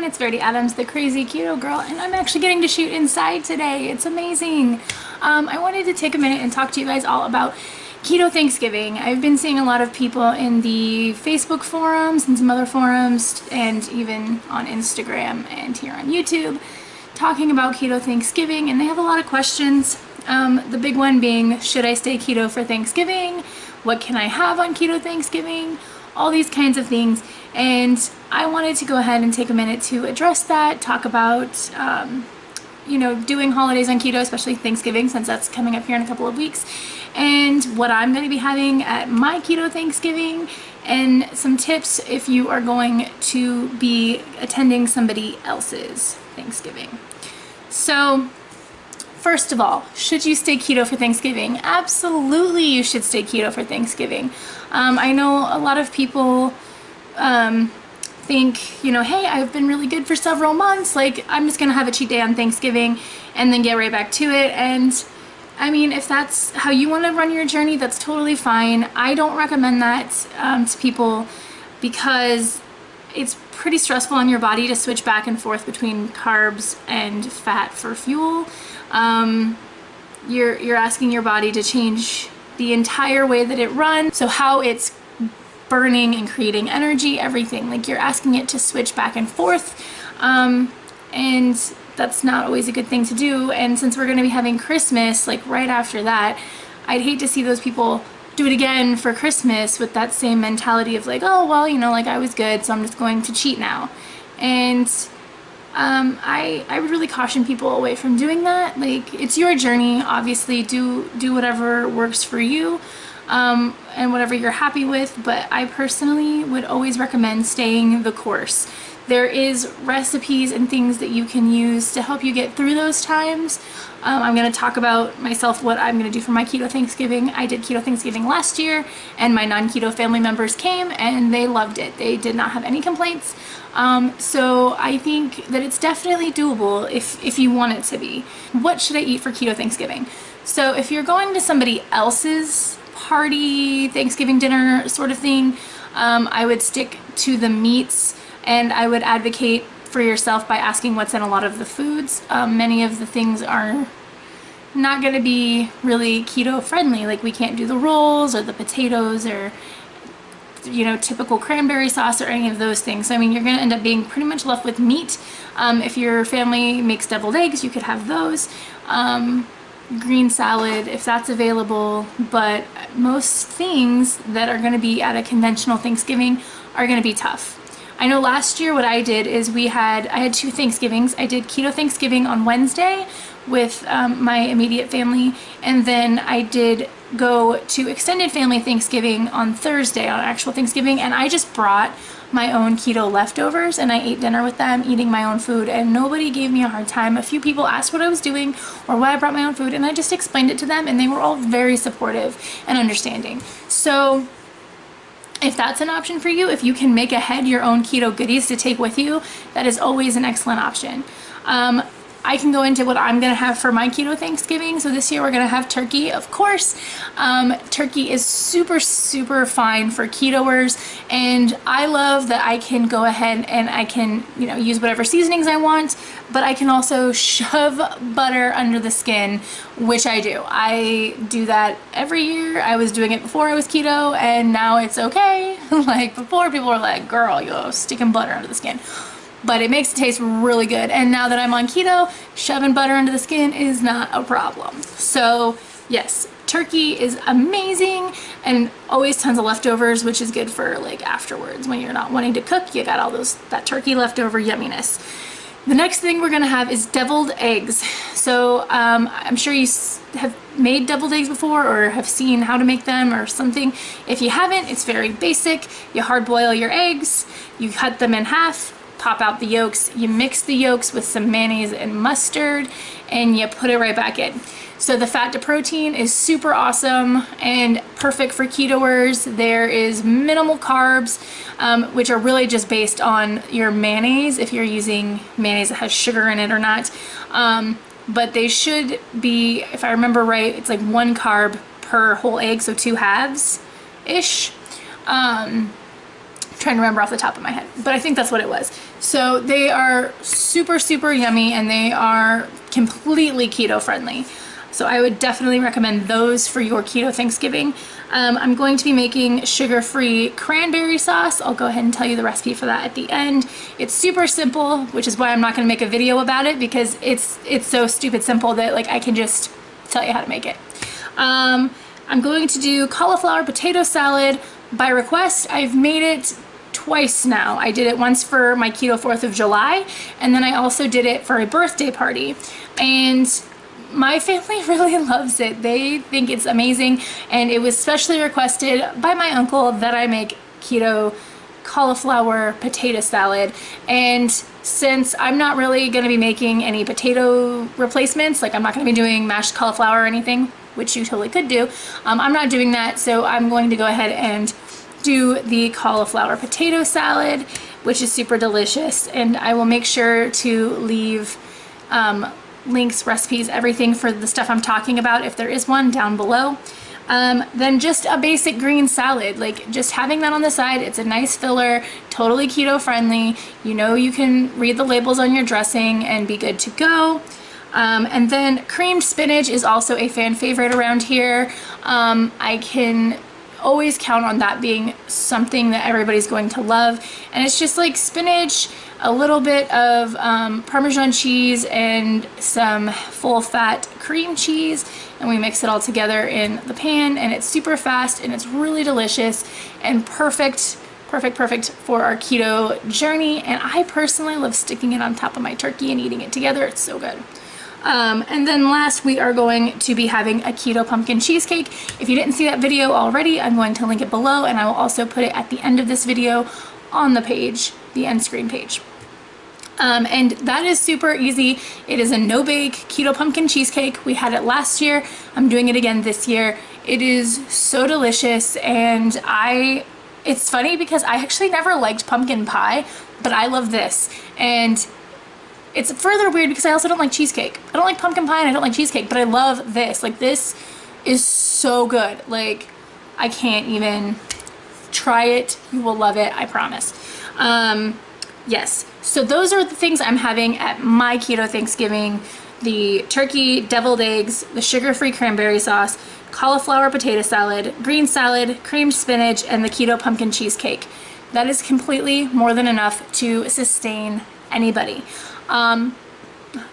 it's Verdi Adams, the Crazy Keto Girl, and I'm actually getting to shoot inside today. It's amazing. I wanted to take a minute and talk to you guys all about Keto Thanksgiving. I've been seeing a lot of people in the Facebook forums and some other forums and even on Instagram and here on YouTube talking about Keto Thanksgiving, and they have a lot of questions. The big one being, should I stay keto for Thanksgiving? What can I have on Keto Thanksgiving? All these kinds of things. And I wanted to go ahead and take a minute to address that, talk about doing holidays on keto, especially Thanksgiving, since that's coming up here in a couple of weeks, and what I'm going to be having at my Keto Thanksgiving, and some tips if you are going to be attending somebody else's Thanksgiving. So first of all, should you stay keto for Thanksgiving? Absolutely, you should stay keto for Thanksgiving. I know a lot of people think, hey, I've been really good for several months, like I'm just gonna have a cheat day on Thanksgiving and then get right back to it. And I mean, if that's how you want to run your journey, that's totally fine. I don't recommend that to people because it's pretty stressful on your body to switch back and forth between carbs and fat for fuel. You're asking your body to change the entire way that it runs, so how it's burning and creating energy, everything. Like, you're asking it to switch back and forth, and that's not always a good thing to do. And since we're going to be having Christmas like right after that, I'd hate to see those people do it again for Christmas with that same mentality of like, oh well, like I was good, so I'm just going to cheat now. And I would really caution people away from doing that. Like, it's your journey, obviously. Do whatever works for you, and whatever you're happy with, but I personally would always recommend staying the course. There is recipes and things that you can use to help you get through those times. I'm going to talk about myself, what I'm going to do for my Keto Thanksgiving. I did Keto Thanksgiving last year, and my non-keto family members came and they loved it. They did not have any complaints. So I think that it's definitely doable if you want it to be. What should I eat for Keto Thanksgiving? So if you're going to somebody else's party, Thanksgiving dinner sort of thing, I would stick to the meats, and I would advocate for yourself by asking what's in a lot of the foods. Many of the things are not going to be really keto friendly. Like, we can't do the rolls or the potatoes or typical cranberry sauce or any of those things. So I mean, you're going to end up being pretty much left with meat. If your family makes deviled eggs, you could have those. Green salad if that's available, but most things that are going to be at a conventional Thanksgiving are going to be tough. I know last year what I did is I had two Thanksgivings. I did Keto Thanksgiving on Wednesday with my immediate family, and then I did go to extended family Thanksgiving on Thursday, on actual Thanksgiving, and I just brought my own keto leftovers and I ate dinner with them, eating my own food, and nobody gave me a hard time. A few people asked what I was doing or why I brought my own food, and I just explained it to them, and they were all very supportive and understanding. So if that's an option for you, if you can make ahead your own keto goodies to take with you, that is always an excellent option. I can go into what I'm going to have for my Keto Thanksgiving. So this year we're going to have turkey, of course. Turkey is super, super fine for ketoers, and I love that I can go ahead and I can, use whatever seasonings I want, but I can also shove butter under the skin, which I do. I do that every year. I was doing it before I was keto, and now it's okay. Like, before, people were like, girl, you're sticking butter under the skin. But it makes it taste really good. And now that I'm on keto, shoving butter under the skin is not a problem. So yes, turkey is amazing, and always tons of leftovers, which is good for like afterwards when you're not wanting to cook. You got all that turkey leftover yumminess. The next thing we're gonna have is deviled eggs. So I'm sure you have made deviled eggs before or have seen how to make them or something. If you haven't, it's very basic. You hard boil your eggs, you cut them in half, pop out the yolks, you mix the yolks with some mayonnaise and mustard, and you put it right back in. So the fat to protein is super awesome and perfect for ketoers. There is minimal carbs, which are really just based on your mayonnaise, if you're using mayonnaise that has sugar in it or not. But they should be, if I remember right, it's like 1 carb per whole egg, so 2 halves-ish. trying to remember off the top of my head, but I think that's what it was. So they are super, super yummy, and they are completely keto friendly. So I would definitely recommend those for your keto Thanksgiving. I'm going to be making sugar-free cranberry sauce. I'll go ahead and tell you the recipe for that at the end. It's super simple, which is why I'm not gonna make a video about it, because it's so stupid simple that like I can just tell you how to make it. I'm going to do cauliflower potato salad by request. I've made it twice now. I did it once for my keto 4th of July, and then I also did it for a birthday party. And my family really loves it. They think it's amazing, and it was specially requested by my uncle that I make keto cauliflower potato salad. And since I'm not really going to be making any potato replacements, like I'm not going to be doing mashed cauliflower or anything, which you totally could do, I'm not doing that, so I'm going to go ahead and do the cauliflower potato salad, which is super delicious. And I will make sure to leave links, recipes, everything for the stuff I'm talking about, if there is one, down below. Then just a basic green salad, like just having that on the side. It's a nice filler, totally keto friendly. You know, you can read the labels on your dressing and be good to go. And then creamed spinach is also a fan favorite around here. I can always count on that being something that everybody's going to love. And it's just like spinach, a little bit of Parmesan cheese, and some full fat cream cheese, and we mix it all together in the pan, and it's super fast and it's really delicious and perfect for our keto journey. And I personally love sticking it on top of my turkey and eating it together. It's so good. And then last, we are going to be having a keto pumpkin cheesecake. If you didn't see that video already, I'm going to link it below, and I will also put it at the end of this video on the page, the end screen page. And that is super easy. It is a no-bake keto pumpkin cheesecake. We had it last year. I'm doing it again this year. It is so delicious, and it's funny because I actually never liked pumpkin pie, but I love this. And it's further weird because I also don't like cheesecake. I don't like pumpkin pie and I don't like cheesecake, but I love this. Like, this is so good. Like, I can't even. Try it. You will love it. I promise. Yes. So those are the things I'm having at my keto Thanksgiving: the turkey deviled eggs, the sugar-free cranberry sauce, cauliflower potato salad, green salad, creamed spinach, and the keto pumpkin cheesecake. That is completely more than enough to sustain anybody. I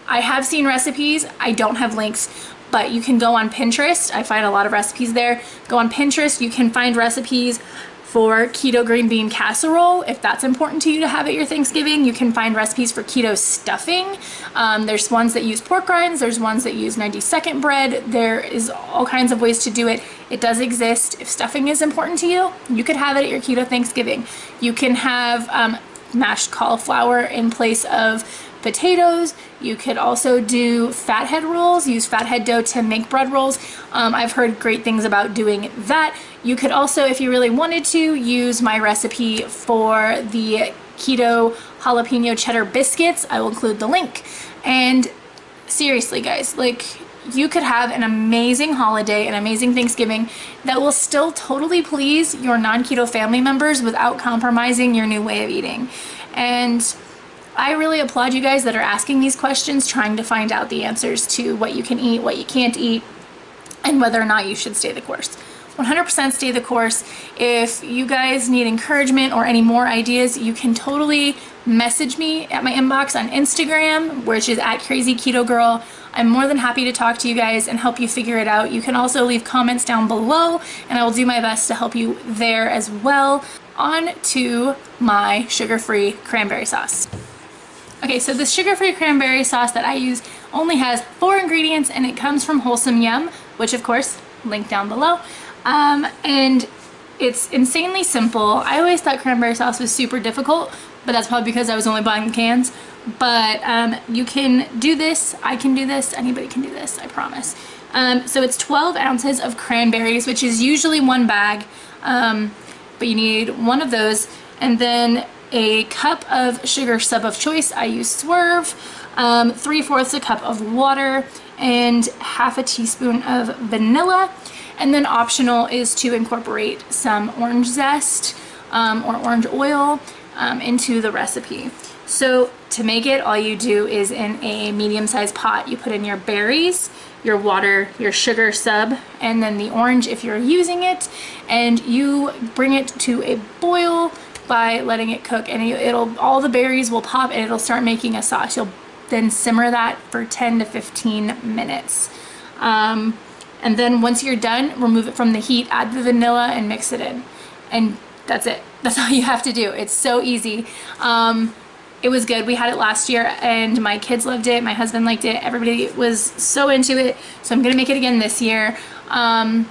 have seen recipes. I don't have links, but you can go on Pinterest. I find a lot of recipes there. Go on Pinterest. You can find recipes for keto green bean casserole, if that's important to you to have at your Thanksgiving. You can find recipes for keto stuffing. There's ones that use pork rinds. There's ones that use 92nd bread. There is all kinds of ways to do it. It does exist. If stuffing is important to you, you could have it at your keto Thanksgiving. You can have mashed cauliflower in place of potatoes. You could also do fathead rolls, use fathead dough to make bread rolls. I've heard great things about doing that. You could also, if you really wanted to, use my recipe for the keto jalapeno cheddar biscuits. I will include the link. And seriously, guys, like, you could have an amazing holiday, an amazing Thanksgiving that will still totally please your non-keto family members without compromising your new way of eating. And I really applaud you guys that are asking these questions, trying to find out the answers to what you can eat, what you can't eat, and whether or not you should stay the course. 100% stay the course. If you guys need encouragement or any more ideas, you can totally message me at my inbox on Instagram, which is at CrazyKetoGirl. I'm more than happy to talk to you guys and help you figure it out. You can also leave comments down below, and I will do my best to help you there as well. On to my sugar-free cranberry sauce. Okay, so the sugar-free cranberry sauce that I use only has 4 ingredients, and it comes from Wholesome Yum, which of course, link down below. And it's insanely simple. I always thought cranberry sauce was super difficult, but that's probably because I was only buying cans. But you can do this, I can do this, anybody can do this, I promise. So it's 12 ounces of cranberries, which is usually 1 bag, but you need 1 of those, and then a cup of sugar sub of choice. I use Swerve, 3/4 a cup of water, and half a teaspoon of vanilla. And then optional is to incorporate some orange zest. or orange oil into the recipe. So to make it, all you do is in a medium-sized pot, you put in your berries, your water, your sugar sub, and then the orange if you're using it, and you bring it to a boil by letting it cook, and all the berries will pop and it'll start making a sauce. You'll then simmer that for 10 to 15 minutes. And then once you're done, remove it from the heat, add the vanilla and mix it in. And that's it. That's all you have to do. It's so easy. It was good. We had it last year and my kids loved it. My husband liked it. Everybody was so into it. So I'm gonna make it again this year. And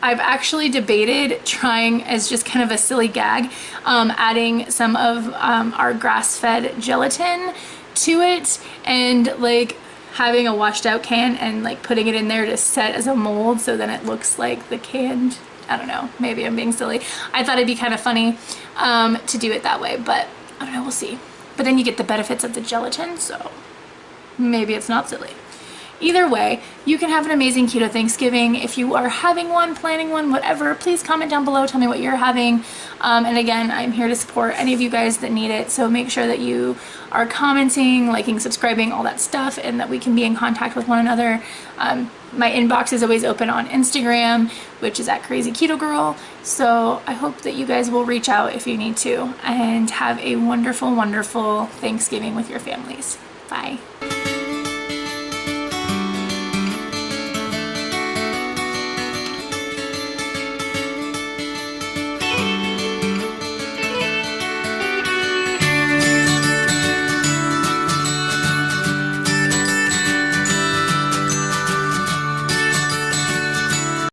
I've actually debated trying, as just kind of a silly gag, adding some of our grass-fed gelatin to it, and like having a washed out can and like putting it in there to set as a mold so then it looks like the canned, I don't know, maybe I'm being silly. I thought it'd be kind of funny to do it that way, but I don't know, we'll see. But then you get the benefits of the gelatin, so maybe it's not silly. Either way, you can have an amazing keto Thanksgiving. If you are having one, planning one, whatever, please comment down below, tell me what you're having. And again, I'm here to support any of you guys that need it, so make sure that you are commenting, liking, subscribing, all that stuff, and that we can be in contact with one another. My inbox is always open on Instagram, which is at CrazyKetoGirl. So I hope that you guys will reach out if you need to, and have a wonderful, wonderful Thanksgiving with your families. Bye.